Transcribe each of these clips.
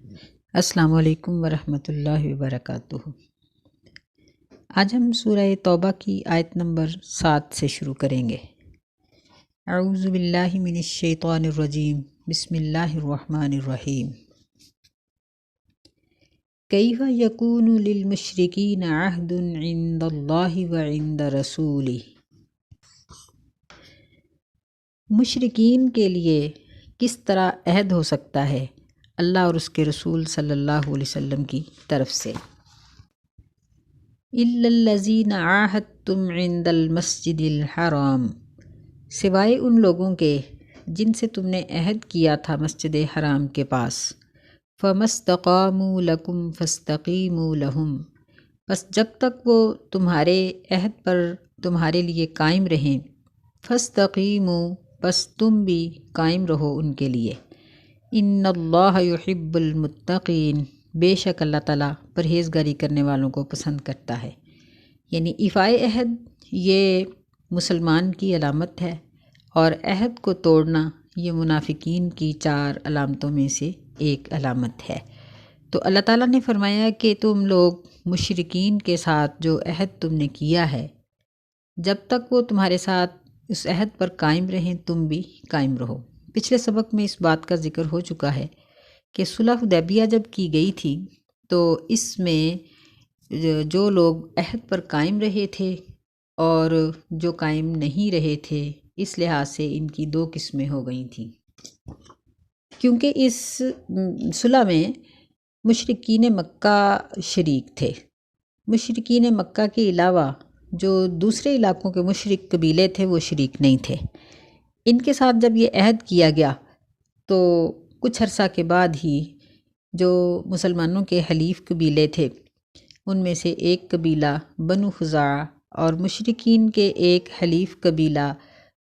السلام علیکم ورحمۃ اللہ وبرکاتہ۔ آج ہم سورہ توبہ کی آیت نمبر 7 سے شروع کریں گے۔ اعوذ باللہ من الشیطان الرجیم، بسم اللہ الرحمن الرحیم۔ کیف یکون للمشرکین عہد عند اللہ وعند رسولہ۔ مشرکین کے لیے کس طرح عہد ہو سکتا ہے اللہ اور اس کے رسول صلی اللہ علیہ وسلم کی طرف سے؟ الا الذین عاہدتم عند المسجد الحرام، سوائے ان لوگوں کے جن سے تم نے عہد کیا تھا مسجد حرام کے پاس۔ فما استقاموا لکم فاستقیموا لہم، بس جب تک وہ تمہارے عہد پر تمہارے لیے قائم رہیں، فاستقیموا، بس تم بھی قائم رہو ان کے لیے۔ ان اللہ یحب المتقین، بے شک اللہ تعالیٰ پرہیزگاری کرنے والوں کو پسند کرتا ہے۔ یعنی ایفائے عہد یہ مسلمان کی علامت ہے، اور عہد کو توڑنا یہ منافقین کی 4 علامتوں میں سے ایک علامت ہے۔ تو اللہ تعالیٰ نے فرمایا کہ تم لوگ مشرکین کے ساتھ جو عہد تم نے کیا ہے، جب تک وہ تمہارے ساتھ اس عہد پر قائم رہیں تم بھی قائم رہو۔ پچھلے سبق میں اس بات کا ذکر ہو چکا ہے کہ صلح حدیبیہ جب کی گئی تھی تو اس میں جو لوگ عہد پر قائم رہے تھے اور جو قائم نہیں رہے تھے، اس لحاظ سے ان کی 2 قسمیں ہو گئی تھیں، کیونکہ اس صلح میں مشرکین مکہ شریک تھے۔ مشرکین مکہ کے علاوہ جو دوسرے علاقوں کے مشرک قبیلے تھے وہ شریک نہیں تھے۔ ان کے ساتھ جب یہ عہد کیا گیا تو کچھ عرصہ کے بعد ہی جو مسلمانوں کے حلیف قبیلے تھے ان میں سے ایک قبیلہ بنو خزاعہ اور مشرکین کے ایک حلیف قبیلہ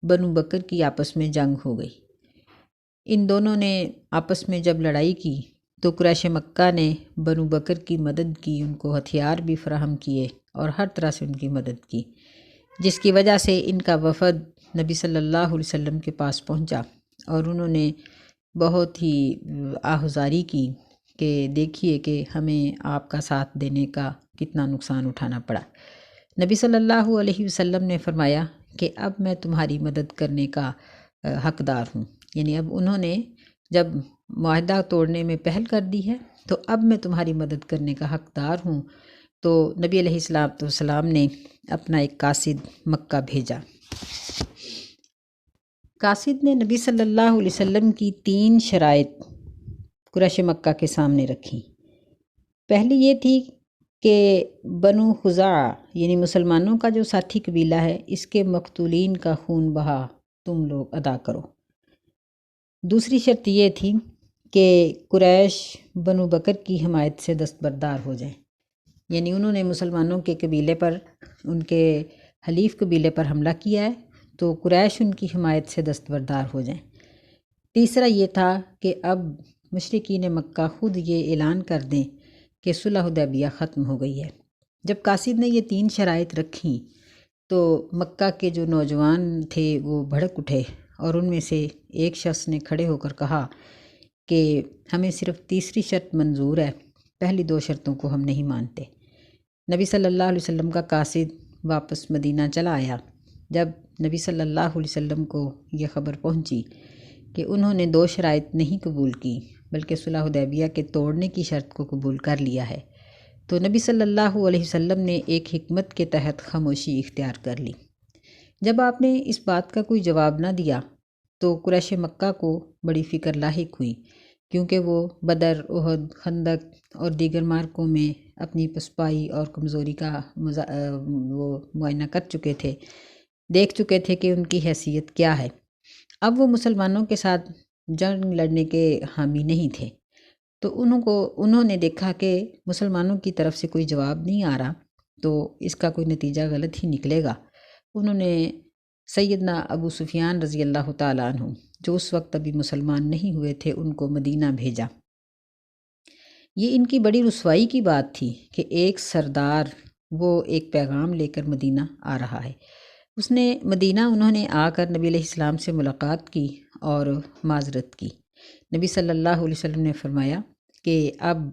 بنو بکر کی آپس میں جنگ ہو گئی۔ ان دونوں نے آپس میں جب لڑائی کی تو قریش مکہ نے بنو بکر کی مدد کی، ان کو ہتھیار بھی فراہم کیے اور ہر طرح سے ان کی مدد کی، جس کی وجہ سے ان کا وفد نبی صلی اللہ علیہ وسلم کے پاس پہنچا اور انہوں نے بہت ہی آہذاری کی کہ دیکھیے کہ ہمیں آپ کا ساتھ دینے کا کتنا نقصان اٹھانا پڑا۔ نبی صلی اللہ علیہ وسلم نے فرمایا کہ اب میں تمہاری مدد کرنے کا حقدار ہوں، یعنی اب انہوں نے جب معاہدہ توڑنے میں پہل کر دی ہے تو اب میں تمہاری مدد کرنے کا حقدار ہوں۔ تو نبی علیہ السلام نے اپنا ایک قاصد مکہ بھیجا۔ قاصد نے نبی صلی اللہ علیہ وسلم کی 3 شرائط قریش مکہ کے سامنے رکھی۔ پہلی یہ تھی کہ بنو خزاعہ یعنی مسلمانوں کا جو ساتھی قبیلہ ہے، اس کے مقتولین کا خون بہا تم لوگ ادا کرو۔ دوسری شرط یہ تھی کہ قریش بنو بکر کی حمایت سے دستبردار ہو جائیں، یعنی انہوں نے مسلمانوں کے قبیلے پر، ان کے حلیف قبیلے پر حملہ کیا ہے تو قریش ان کی حمایت سے دستبردار ہو جائیں۔ تیسرا یہ تھا کہ اب مشرکین مکہ خود یہ اعلان کر دیں کہ صلح حدیبیہ ختم ہو گئی ہے۔ جب قاصد نے یہ 3 شرائط رکھیں تو مکہ کے جو نوجوان تھے وہ بھڑک اٹھے، اور ان میں سے ایک شخص نے کھڑے ہو کر کہا کہ ہمیں صرف تیسری شرط منظور ہے، پہلی 2 شرطوں کو ہم نہیں مانتے۔ نبی صلی اللہ علیہ وسلم کا قاصد واپس مدینہ چلا آیا۔ جب نبی صلی اللہ علیہ وسلم کو یہ خبر پہنچی کہ انہوں نے 2 شرائط نہیں قبول کی بلکہ صلح حدیبیہ کے توڑنے کی شرط کو قبول کر لیا ہے، تو نبی صلی اللہ علیہ وسلم نے ایک حکمت کے تحت خاموشی اختیار کر لی۔ جب آپ نے اس بات کا کوئی جواب نہ دیا تو قریش مکہ کو بڑی فکر لاحق ہوئی، کیونکہ وہ بدر، احد، خندق اور دیگر معرکوں میں اپنی پسپائی اور کمزوری کا وہ معائنہ کر چکے تھے، دیکھ چکے تھے کہ ان کی حیثیت کیا ہے۔ اب وہ مسلمانوں کے ساتھ جنگ لڑنے کے حامی نہیں تھے، تو انہوں نے دیکھا کہ مسلمانوں کی طرف سے کوئی جواب نہیں آ رہا تو اس کا کوئی نتیجہ غلط ہی نکلے گا۔ انہوں نے سیدنا ابو سفیان رضی اللہ تعالیٰ عنہ، جو اس وقت ابھی مسلمان نہیں ہوئے تھے، ان کو مدینہ بھیجا۔ یہ ان کی بڑی رسوائی کی بات تھی کہ ایک سردار وہ ایک پیغام لے کر مدینہ آ رہا ہے۔ انہوں نے آ کر نبی علیہ السلام سے ملاقات کی اور معذرت کی۔ نبی صلی اللہ علیہ وسلم نے فرمایا کہ اب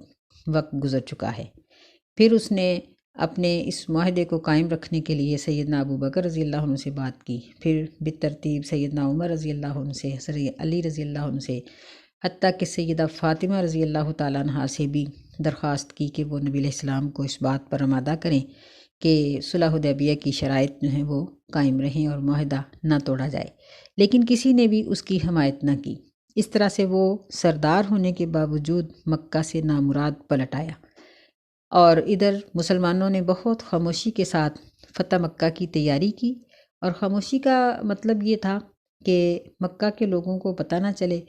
وقت گزر چکا ہے۔ پھر اس نے اپنے اس معاہدے کو قائم رکھنے کے لیے سیدنا ابو بکر رضی اللہ عنہ سے بات کی، پھر بالترتیب سیدنا عمر رضی اللہ عنہ سے، حضرت علی رضی اللہ عنہ سے، حتیٰ کہ سیدہ فاطمہ رضی اللہ تعالیٰ عنہا سے بھی درخواست کی کہ وہ نبی علیہ السلام کو اس بات پر آمادہ کریں کہ صلح حدیبیہ کی شرائط جو ہیں وہ قائم رہیں اور معاہدہ نہ توڑا جائے، لیکن کسی نے بھی اس کی حمایت نہ کی۔ اس طرح سے وہ سردار ہونے کے باوجود مکہ سے نامراد پلٹ آیا، اور ادھر مسلمانوں نے بہت خاموشی کے ساتھ فتح مکہ کی تیاری کی، اور خاموشی کا مطلب یہ تھا کہ مکہ کے لوگوں کو پتہ نہ چلے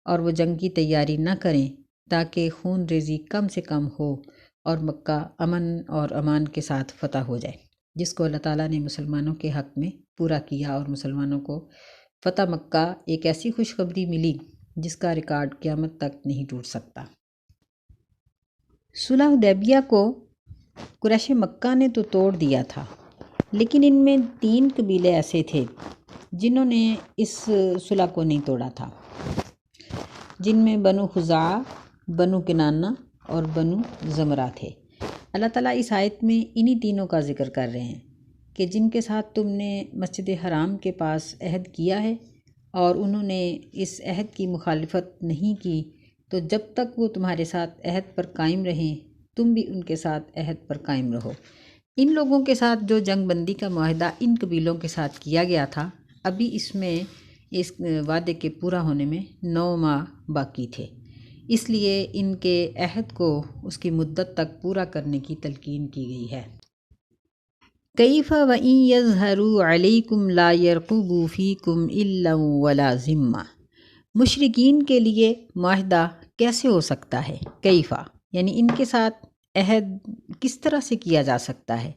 اور وہ جنگ کی تیاری نہ کریں، تاکہ خون ریزی کم سے کم ہو اور مکہ امن اور امان کے ساتھ فتح ہو جائے، جس کو اللہ تعالیٰ نے مسلمانوں کے حق میں پورا کیا، اور مسلمانوں کو فتح مکہ ایک ایسی خوشخبری ملی جس کا ریکارڈ قیامت تک نہیں ٹوٹ سکتا۔ صلح حدیبیہ کو قریش مکہ نے تو توڑ دیا تھا، لیکن ان میں 3 قبیلے ایسے تھے جنہوں نے اس صلح کو نہیں توڑا تھا، جن میں بنو خزاعہ، بنو کنانہ اور بنو زمرہ تھے۔ اللہ تعالیٰ اس آیت میں انہی تینوں کا ذکر کر رہے ہیں کہ جن کے ساتھ تم نے مسجد حرام کے پاس عہد کیا ہے اور انہوں نے اس عہد کی مخالفت نہیں کی، تو جب تک وہ تمہارے ساتھ عہد پر قائم رہیں تم بھی ان کے ساتھ عہد پر قائم رہو۔ ان لوگوں کے ساتھ جو جنگ بندی کا معاہدہ ان قبیلوں کے ساتھ کیا گیا تھا، ابھی اس میں اس وعدے کے پورا ہونے میں 9 ماہ باقی تھے، اس لیے ان کے عہد کو اس کی مدت تک پورا کرنے کی تلقین کی گئی ہے۔ کیف وَإِن يَظْهَرُوا عَلَيْكُمْ لَا يَرْقُبُوا فِيكُمْ إِلًّا وَلَا ذِمَّةً۔ مشرکین کے لیے معاہدہ کیسے ہو سکتا ہے؟ کیفا یعنی ان کے ساتھ عہد کس طرح سے کیا جا سکتا ہے،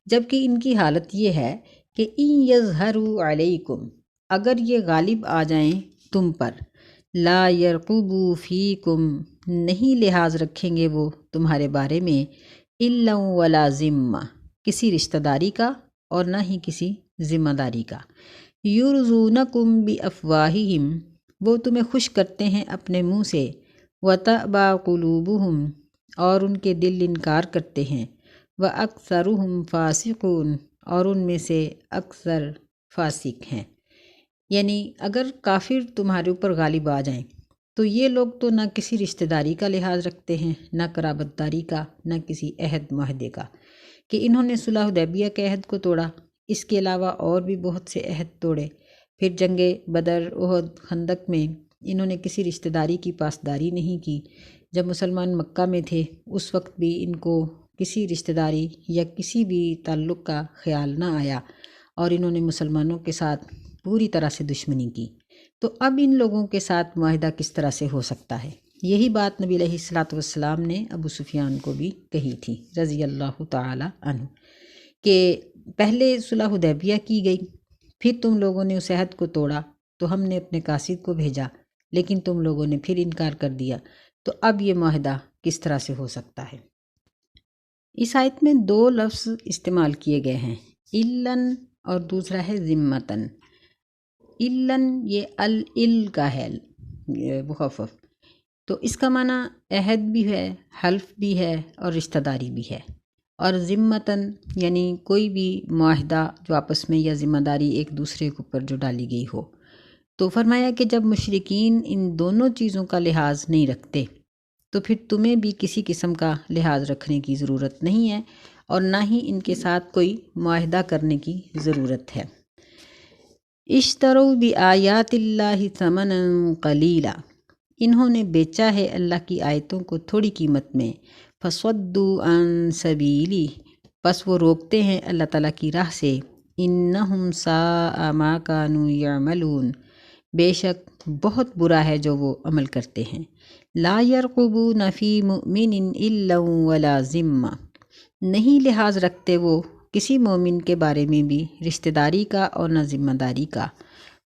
جبکہ ان کی حالت یہ ہے کہ ان یظہروا علیکم، اگر یہ غالب آ جائیں تم پر، لا یرقبوا فیکم، نہیں لحاظ رکھیں گے وہ تمہارے بارے میں، الا ولا ذمہ، کسی رشتہ داری کا اور نہ ہی کسی ذمہ داری کا، یرضونکم بافواہہم، وہ تمہیں خوش کرتے ہیں اپنے منہ سے، وتأبى قلوبہم، اور ان کے دل انکار کرتے ہیں، وَأَكْثَرُهُمْ فَاسِقُونَ، اور ان میں سے اکثر فاسق ہیں۔ یعنی اگر کافر تمہارے اوپر غالب آ جائیں تو یہ لوگ تو نہ کسی رشتہ داری کا لحاظ رکھتے ہیں، نہ قرابت داری کا، نہ کسی عہد معاہدے کا، کہ انہوں نے صلح حدیبیہ کے عہد کو توڑا، اس کے علاوہ اور بھی بہت سے عہد توڑے۔ پھر جنگ بدر، احد، خندق میں انہوں نے کسی رشتہ داری کی پاسداری نہیں کی۔ جب مسلمان مکہ میں تھے اس وقت بھی ان کو کسی رشتہ داری یا کسی بھی تعلق کا خیال نہ آیا، اور انہوں نے مسلمانوں کے ساتھ پوری طرح سے دشمنی کی۔ تو اب ان لوگوں کے ساتھ معاہدہ کس طرح سے ہو سکتا ہے؟ یہی بات نبی علیہ السلام نے ابو سفیان کو بھی کہی تھی رضی اللہ تعالی عنہ، کہ پہلے صلح حدیبیہ کی گئی، پھر تم لوگوں نے اس عہد کو توڑا تو ہم نے اپنے قاصد کو بھیجا، لیکن تم لوگوں نے پھر انکار کر دیا، تو اب یہ معاہدہ کس طرح سے ہو سکتا ہے؟ اس آیت میں 2 لفظ استعمال کیے گئے ہیں، الن اور دوسرا ہے ذمتن۔ الن یہ ال کا ہے مخفف، تو اس کا معنی عہد بھی ہے، حلف بھی ہے اور رشتہ داری بھی ہے، اور ذمتن یعنی کوئی بھی معاہدہ جو آپس میں یا ذمہ داری ایک دوسرے کے اوپر جو ڈالی گئی ہو۔ تو فرمایا کہ جب مشرکین ان دونوں چیزوں کا لحاظ نہیں رکھتے تو پھر تمہیں بھی کسی قسم کا لحاظ رکھنے کی ضرورت نہیں ہے، اور نہ ہی ان کے ساتھ کوئی معاہدہ کرنے کی ضرورت ہے۔ اشتروا بآیات اللہ ثمنا قلیلا، انہوں نے بیچا ہے اللہ کی آیتوں کو تھوڑی قیمت میں، فصدوا عن سبیلی، پس وہ روکتے ہیں اللہ تعالیٰ کی راہ سے، انہم ساء ما کانوا یعملون، بے شک بہت برا ہے جو وہ عمل کرتے ہیں، لا یرقبون فی مؤمن الا ولا ذمہ، نہیں لحاظ رکھتے وہ کسی مومن کے بارے میں بھی رشتہ داری کا اور نہ ذمہ داری کا،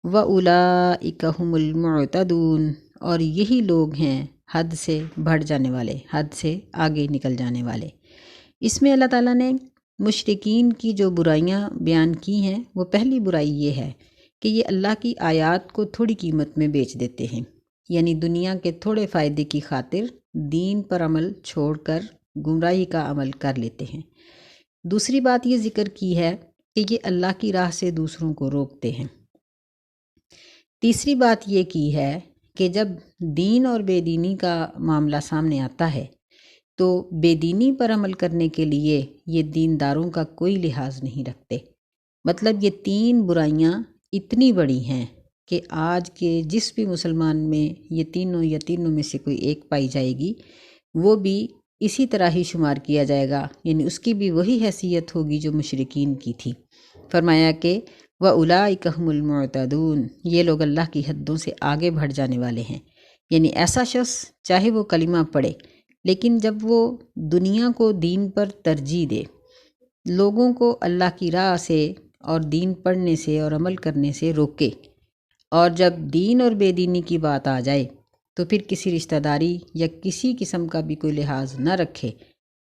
وَأُولَئِكَ هُمُ الْمُعْتَدُونَ، اور یہی لوگ ہیں حد سے بڑھ جانے والے، حد سے آگے نکل جانے والے۔ اس میں اللہ تعالیٰ نے مشرکین کی جو برائیاں بیان کی ہیں، وہ پہلی برائی یہ ہے کہ یہ اللہ کی آیات کو تھوڑی قیمت میں بیچ دیتے ہیں، یعنی دنیا کے تھوڑے فائدے کی خاطر دین پر عمل چھوڑ کر گمراہی کا عمل کر لیتے ہیں۔ دوسری بات یہ ذکر کی ہے کہ یہ اللہ کی راہ سے دوسروں کو روکتے ہیں۔ تیسری بات یہ کی ہے کہ جب دین اور بے دینی کا معاملہ سامنے آتا ہے تو بے دینی پر عمل کرنے کے لیے یہ دینداروں کا کوئی لحاظ نہیں رکھتے۔ مطلب یہ تین برائیاں اتنی بڑی ہیں کہ آج کے جس بھی مسلمان میں یہ تینوں میں سے کوئی ایک پائی جائے گی وہ بھی اسی طرح ہی شمار کیا جائے گا، یعنی اس کی بھی وہی حیثیت ہوگی جو مشرکین کی تھی۔ فرمایا کہ وَأُولَئِكَ هُمُ الْمُعْتَدُونَ، یہ لوگ اللہ کی حدوں سے آگے بڑھ جانے والے ہیں۔ یعنی ایسا شخص چاہے وہ کلمہ پڑھے لیکن جب وہ دنیا کو دین پر ترجیح دے، لوگوں کو اللہ کی راہ سے اور دین پڑھنے سے اور عمل کرنے سے روکے، اور جب دین اور بے دینی کی بات آ جائے تو پھر کسی رشتہ داری یا کسی قسم کا بھی کوئی لحاظ نہ رکھے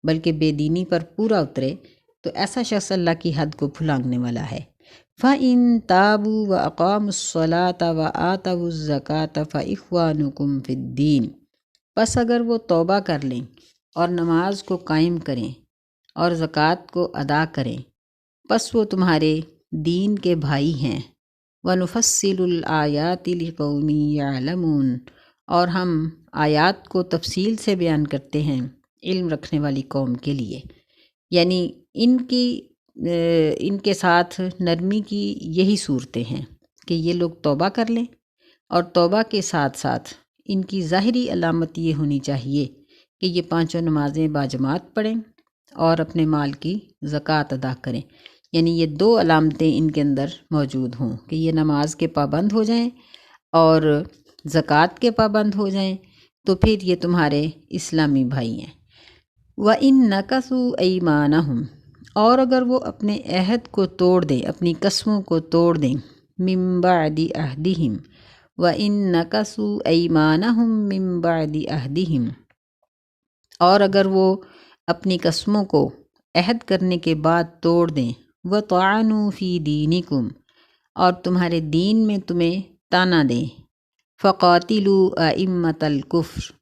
بلکہ بے دینی پر پورا اترے، تو ایسا شخص اللہ کی حد کو پھلانگنے والا ہے۔ فَإِن تَابُوا وَأَقَامُوا الصَّلَاةَ وَآتَوُا الزَّكَاةَ فَإِخْوَانُكُمْ فِي الدِّينِ، پس اگر وہ توبہ کر لیں اور نماز کو قائم کریں اور زکوٰۃ کو ادا کریں، پس وہ تمہارے دین کے بھائی ہیں۔ وَنُفَصِّلُ الْآيَاتِ لِقَوْمٍ يَعْلَمُونَ، اور ہم آیات کو تفصیل سے بیان کرتے ہیں علم رکھنے والی قوم کے لیے۔ یعنی ان کے ساتھ نرمی کی یہی صورتیں ہیں کہ یہ لوگ توبہ کر لیں، اور توبہ کے ساتھ ساتھ ان کی ظاہری علامت یہ ہونی چاہیے کہ یہ پانچوں نمازیں باجماعت پڑھیں اور اپنے مال کی زکوٰۃ ادا کریں۔ یعنی یہ دو علامتیں ان کے اندر موجود ہوں کہ یہ نماز کے پابند ہو جائیں اور زکوٰۃ کے پابند ہو جائیں، تو پھر یہ تمہارے اسلامی بھائی ہیں۔ وَإِن نَكَثُوا أَيْمَانَهُمْ، اور اگر وہ اپنے عہد کو توڑ دیں، اپنی قسموں کو توڑ دیں، مِن بَعْدِ عَهْدِهِمْ، وَإِن نَكَثُوا أَيْمَانَهُمْ مِن بَعْدِ عَهْدِهِمْ، اور اگر وہ اپنی قسموں کو عہد کرنے کے بعد توڑ دیں، وَطَعَنُوا فِي دِينِكُمْ، اور تمہارے دین میں تمہیں طعنہ دیں، فَقَاتِلُوا أَئِمَّةَ الْكُفْرِ،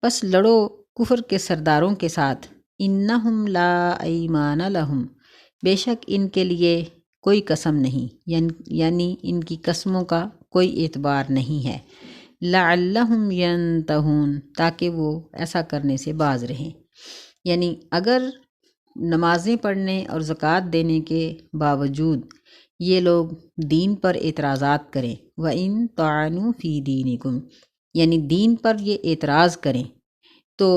پس لڑو کفر کے سرداروں کے ساتھ، اِنَّهُمْ لَا أَيْمَانَ لَهُمْ، بے شک ان کے لیے کوئی قسم نہیں، یعنی ان کی قسموں کا کوئی اعتبار نہیں ہے، لَعَلَّهُمْ يَنْتَهُونَ، تاکہ وہ ایسا کرنے سے باز رہیں۔ یعنی اگر نمازیں پڑھنے اور زکوٰۃ دینے کے باوجود یہ لوگ دین پر اعتراضات کریں، وَإِن طَعَنُوا فِي دِينِكُمْ، یعنی دین پر یہ اعتراض کریں تو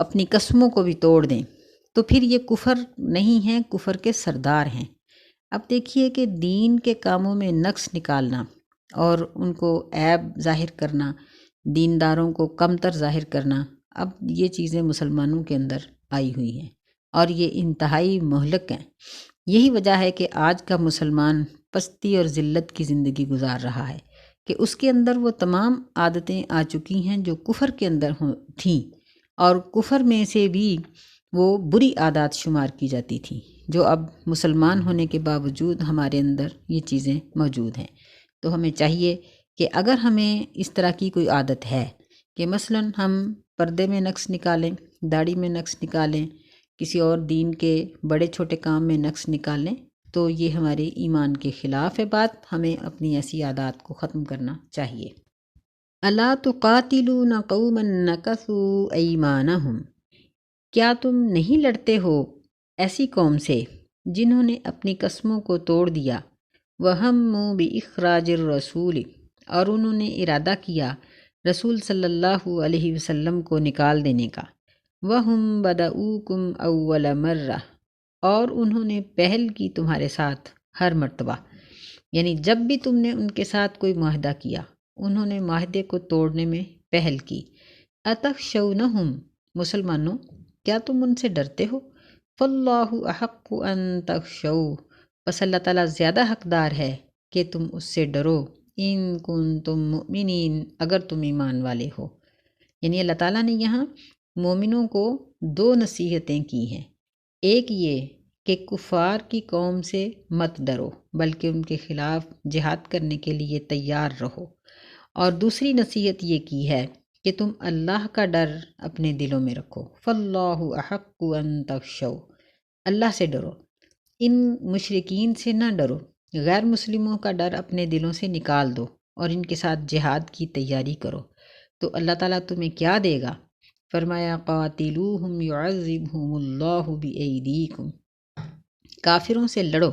اپنی قسموں کو بھی توڑ دیں، تو پھر یہ کفر نہیں ہیں، کفر کے سردار ہیں۔ اب دیکھیے کہ دین کے کاموں میں نقص نکالنا اور ان کو عیب ظاہر کرنا، دینداروں کو کمتر ظاہر کرنا، اب یہ چیزیں مسلمانوں کے اندر آئی ہوئی ہیں اور یہ انتہائی مہلک ہیں۔ یہی وجہ ہے کہ آج کا مسلمان پستی اور ذلت کی زندگی گزار رہا ہے کہ اس کے اندر وہ تمام عادتیں آ چکی ہیں جو کفر کے اندر تھیں، اور کفر میں سے بھی وہ بری عادات شمار کی جاتی تھیں جو اب مسلمان ہونے کے باوجود ہمارے اندر یہ چیزیں موجود ہیں۔ تو ہمیں چاہیے کہ اگر ہمیں اس طرح کی کوئی عادت ہے کہ مثلاً ہم پردے میں نقص نکالیں، داڑھی میں نقص نکالیں، کسی اور دین کے بڑے چھوٹے کام میں نقص نکالیں، تو یہ ہمارے ایمان کے خلاف ہے بات، ہمیں اپنی ایسی عادات کو ختم کرنا چاہیے۔ الا تقاتلون قوما نکثوا ایمانہم، کیا تم نہیں لڑتے ہو ایسی قوم سے جنہوں نے اپنی قسموں کو توڑ دیا، وہموا باخراج الرسول، اور انہوں نے ارادہ کیا رسول صلی اللہ علیہ وسلم کو نکال دینے کا، وہم بدؤوکم اول مرہ، اور انہوں نے پہل کی تمہارے ساتھ ہر مرتبہ، یعنی جب بھی تم نے ان کے ساتھ کوئی معاہدہ کیا انہوں نے معاہدے کو توڑنے میں پہل کی۔ اتخشونہم، مسلمانوں کیا تم ان سے ڈرتے ہو؟ فاللہ احق ان تخشوہ، بس اللہ تعالیٰ زیادہ حقدار ہے کہ تم اس سے ڈرو، ان کنتم مؤمنین، اگر تم ایمان والے ہو۔ یعنی اللہ تعالیٰ نے یہاں مومنوں کو دو نصیحتیں کی ہیں، ایک یہ کہ کفار کی قوم سے مت ڈرو بلکہ ان کے خلاف جہاد کرنے کے لیے تیار رہو، اور دوسری نصیحت یہ کی ہے کہ تم اللہ کا ڈر اپنے دلوں میں رکھو، فاللہ احق ان تخشوا، اللہ سے ڈرو، ان مشرکین سے نہ ڈرو، غیر مسلموں کا ڈر اپنے دلوں سے نکال دو اور ان کے ساتھ جہاد کی تیاری کرو، تو اللہ تعالیٰ تمہیں کیا دے گا؟ فرمایا قاتلوہم یعذبہم اللہ بایدیکم، کافروں سے لڑو،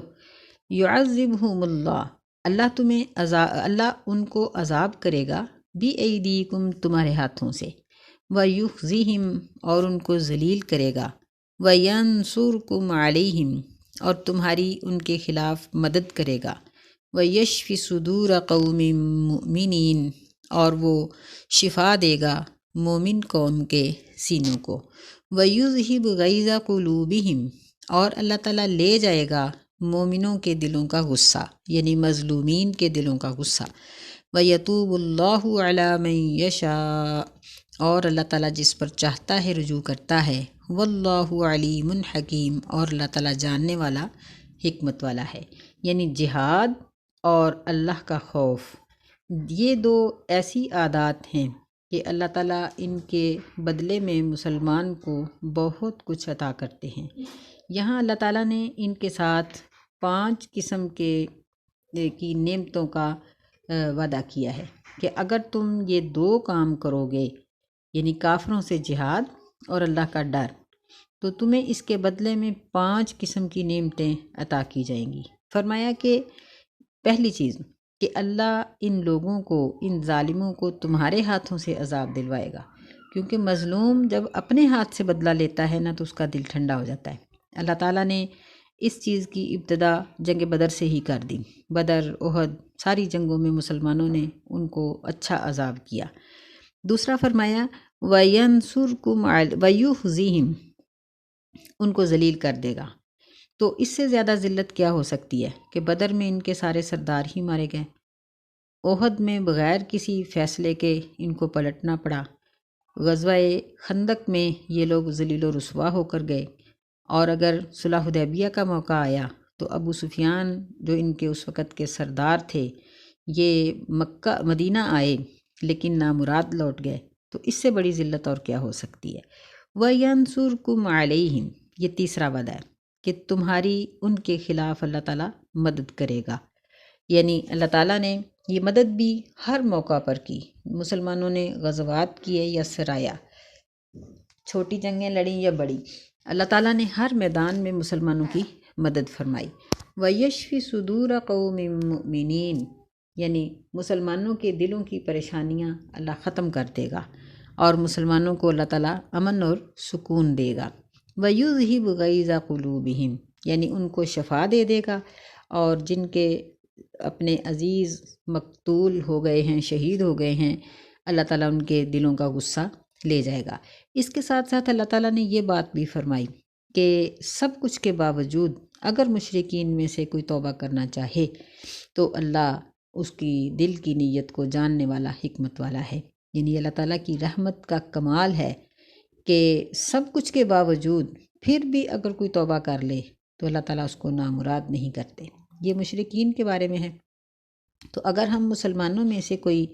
یعذبہم اللہ، اللہ ان کو عذاب کرے گا، بایدیکم تمہارے ہاتھوں سے، ویخزیہم اور ان کو ذلیل کرے گا، وینصرکم علیہم اور تمہاری ان کے خلاف مدد کرے گا، ویشفی صدور قوم مؤمنین اور وہ شفا دے گا مومن قوم کے سینوں کو، ویذہب غیظ قلوبہم اور اللہ تعالیٰ لے جائے گا مومنوں کے دلوں کا غصہ، یعنی مظلومین کے دلوں کا غصہ، ویتوب اللہ علی من یشاء اور اللہ تعالیٰ جس پر چاہتا ہے رجوع کرتا ہے، واللہ علیم حکیم اور اللہ تعالیٰ جاننے والا حکمت والا ہے۔ یعنی جہاد اور اللہ کا خوف، یہ دو ایسی عادات ہیں کہ اللہ تعالیٰ ان کے بدلے میں مسلمان کو بہت کچھ عطا کرتے ہیں۔ یہاں اللہ تعالیٰ نے ان کے ساتھ 5 قسم کی نعمتوں کا وعدہ کیا ہے کہ اگر تم یہ 2 کام کرو گے، یعنی کافروں سے جہاد اور اللہ کا ڈر، تو تمہیں اس کے بدلے میں 5 قسم کی نعمتیں عطا کی جائیں گی۔ فرمایا کہ پہلی چیز کہ اللہ ان لوگوں کو، ان ظالموں کو تمہارے ہاتھوں سے عذاب دلوائے گا، کیونکہ مظلوم جب اپنے ہاتھ سے بدلہ لیتا ہے نا تو اس کا دل ٹھنڈا ہو جاتا ہے۔ اللہ تعالیٰ نے اس چیز کی ابتدا جنگ بدر سے ہی کر دی، بدر، احد، ساری جنگوں میں مسلمانوں نے ان کو اچھا عذاب کیا۔ دوسرا فرمایا وَيَنْصُرْكُمْ وَيُخْزِيهِمْ، ان کو ذلیل کر دے گا۔ تو اس سے زیادہ ذلت کیا ہو سکتی ہے کہ بدر میں ان کے سارے سردار ہی مارے گئے، احد میں بغیر کسی فیصلے کے ان کو پلٹنا پڑا، غزوہ خندق میں یہ لوگ ذلیل و رسوا ہو کر گئے، اور اگر صلح حدیبیہ کا موقع آیا تو ابو سفیان جو ان کے اس وقت کے سردار تھے، یہ مدینہ آئے لیکن نامراد لوٹ گئے، تو اس سے بڑی ذلت اور کیا ہو سکتی ہے۔ وَيَنْصُرْكُمْ عَلَيْهِمْ، یہ تیسرا وعدہ ہے کہ تمہاری ان کے خلاف اللہ تعالیٰ مدد کرے گا۔ یعنی اللہ تعالیٰ نے یہ مدد بھی ہر موقع پر کی، مسلمانوں نے غزوات کیے یا سرایا، چھوٹی جنگیں لڑیں یا بڑی، اللہ تعالیٰ نے ہر میدان میں مسلمانوں کی مدد فرمائی۔ وَيَشْفِ صُدُورَ قَوْمٍ مُؤْمِنِينَ، یعنی مسلمانوں کے دلوں کی پریشانیاں اللہ ختم کر دے گا اور مسلمانوں کو اللہ تعالیٰ امن اور سکون دے گا۔ وَيُذْهِبْ غَيْظَ قُلُوبِهِمْ، یعنی ان کو شفا دے دے گا، اور جن کے اپنے عزیز مقتول ہو گئے ہیں، شہید ہو گئے ہیں، اللہ تعالیٰ ان کے دلوں کا غصہ لے جائے گا۔ اس کے ساتھ ساتھ اللہ تعالیٰ نے یہ بات بھی فرمائی کہ سب کچھ کے باوجود اگر مشرکین میں سے کوئی توبہ کرنا چاہے تو اللہ اس کی دل کی نیت کو جاننے والا، حکمت والا ہے۔ یعنی اللہ تعالیٰ کی رحمت کا کمال ہے کہ سب کچھ کے باوجود پھر بھی اگر کوئی توبہ کر لے تو اللہ تعالیٰ اس کو نامراد نہیں کرتے۔ یہ مشرکین کے بارے میں ہے۔ تو اگر ہم مسلمانوں میں سے کوئی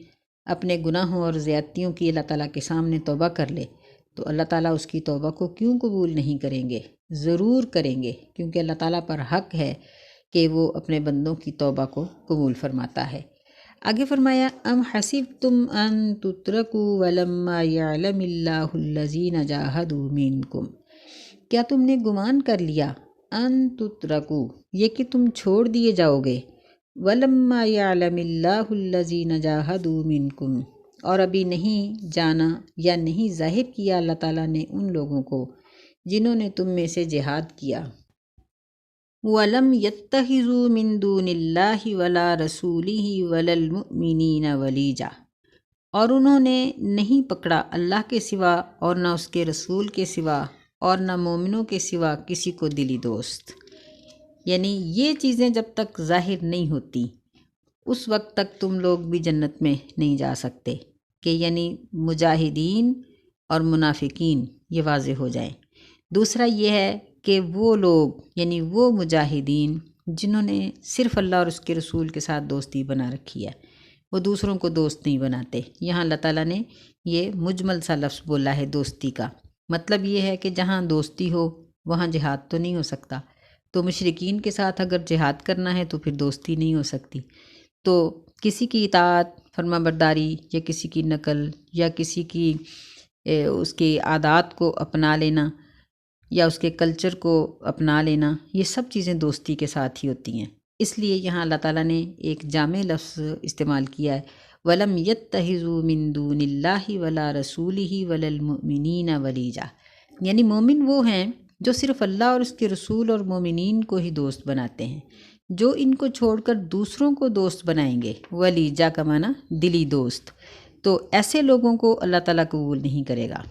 اپنے گناہوں اور زیادتیوں کی اللہ تعالیٰ کے سامنے توبہ کر لے تو اللہ تعالیٰ اس کی توبہ کو کیوں قبول نہیں کریں گے؟ ضرور کریں گے، کیونکہ اللہ تعالیٰ پر حق ہے کہ وہ اپنے بندوں کی توبہ کو قبول فرماتا ہے۔ آگے فرمایا ام حسبتم ان تترکوا ولما یعلم اللہ الذین جاہدوا منکم، کیا تم نے گمان کر لیا ان تترکوا، یہ کہ تم چھوڑ دیے جاؤ گے، ولما یعلم اللہ الذین جاہدوا منکم، اور ابھی نہیں جانا یا نہیں ظاہر کیا اللہ تعالیٰ نے ان لوگوں کو جنہوں نے تم میں سے جہاد کیا۔ وَلَمْ يَتَّخِذُوا مِن دُونِ اللَّهِ وَلَا رَسُولِهِ وَلَا الْمُؤْمِنِينَ وَلِيجًا، اور انہوں نے نہیں پکڑا اللہ کے سوا اور نہ اس کے رسول کے سوا اور نہ مومنوں کے سوا کسی کو دلی دوست۔ یعنی یہ چیزیں جب تک ظاہر نہیں ہوتی اس وقت تک تم لوگ بھی جنت میں نہیں جا سکتے، کہ یعنی مجاہدین اور منافقین یہ واضح ہو جائیں۔ دوسرا یہ ہے کہ وہ لوگ، یعنی وہ مجاہدین جنہوں نے صرف اللہ اور اس کے رسول کے ساتھ دوستی بنا رکھی ہے، وہ دوسروں کو دوست نہیں بناتے۔ یہاں اللہ تعالیٰ نے یہ مجمل سا لفظ بولا ہے دوستی کا، مطلب یہ ہے کہ جہاں دوستی ہو وہاں جہاد تو نہیں ہو سکتا، تو مشرکین کے ساتھ اگر جہاد کرنا ہے تو پھر دوستی نہیں ہو سکتی۔ تو کسی کی اطاعت، فرما برداری، یا کسی کی نقل، یا کسی کی اس کے عادات کو اپنا لینا، یا اس کے کلچر کو اپنا لینا، یہ سب چیزیں دوستی کے ساتھ ہی ہوتی ہیں۔ اس لیے یہاں اللہ تعالیٰ نے ایک جامع لفظ استعمال کیا ہے، وَلَمْ يَتَّخِذُوا مِن دُونِ اللَّهِ وَلَا رَسُولِهِ وَلَا الْمُؤْمِنِينَ وَلِيجًا، یعنی مومن وہ ہیں جو صرف اللہ اور اس کے رسول اور مومنین کو ہی دوست بناتے ہیں، جو ان کو چھوڑ کر دوسروں کو دوست بنائیں گے، ولیجا کا معنی دلی دوست، تو ایسے لوگوں کو اللہ تعالیٰ قبول نہیں کرے گا۔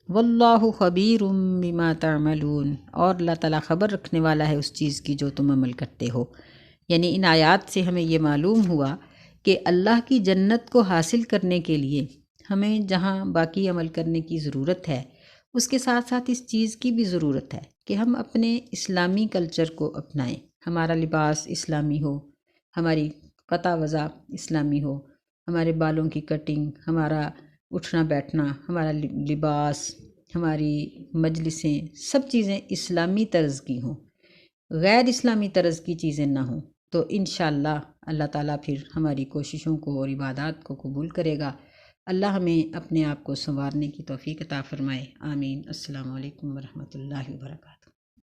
واللہ خبیر بما تعملون، اور اللہ تعالیٰ خبر رکھنے والا ہے اس چیز کی جو تم عمل کرتے ہو۔ یعنی ان آیات سے ہمیں یہ معلوم ہوا کہ اللہ کی جنت کو حاصل کرنے کے لیے ہمیں جہاں باقی عمل کرنے کی ضرورت ہے، اس کے ساتھ ساتھ اس چیز کی بھی ضرورت ہے کہ ہم اپنے اسلامی کلچر کو اپنائیں، ہمارا لباس اسلامی ہو، ہماری قطع وضع اسلامی ہو، ہمارے بالوں کی کٹنگ، ہمارا اٹھنا بیٹھنا، ہمارا لباس، ہماری مجلسیں، سب چیزیں اسلامی طرز کی ہوں، غیر اسلامی طرز کی چیزیں نہ ہوں، تو انشاءاللہ اللہ تعالیٰ پھر ہماری کوششوں کو اور عبادات کو قبول کرے گا۔ اللہ ہمیں اپنے آپ کو سنوارنے کی توفیق عطا فرمائے، آمین۔ السلام علیکم ورحمۃ اللہ وبرکاتہ۔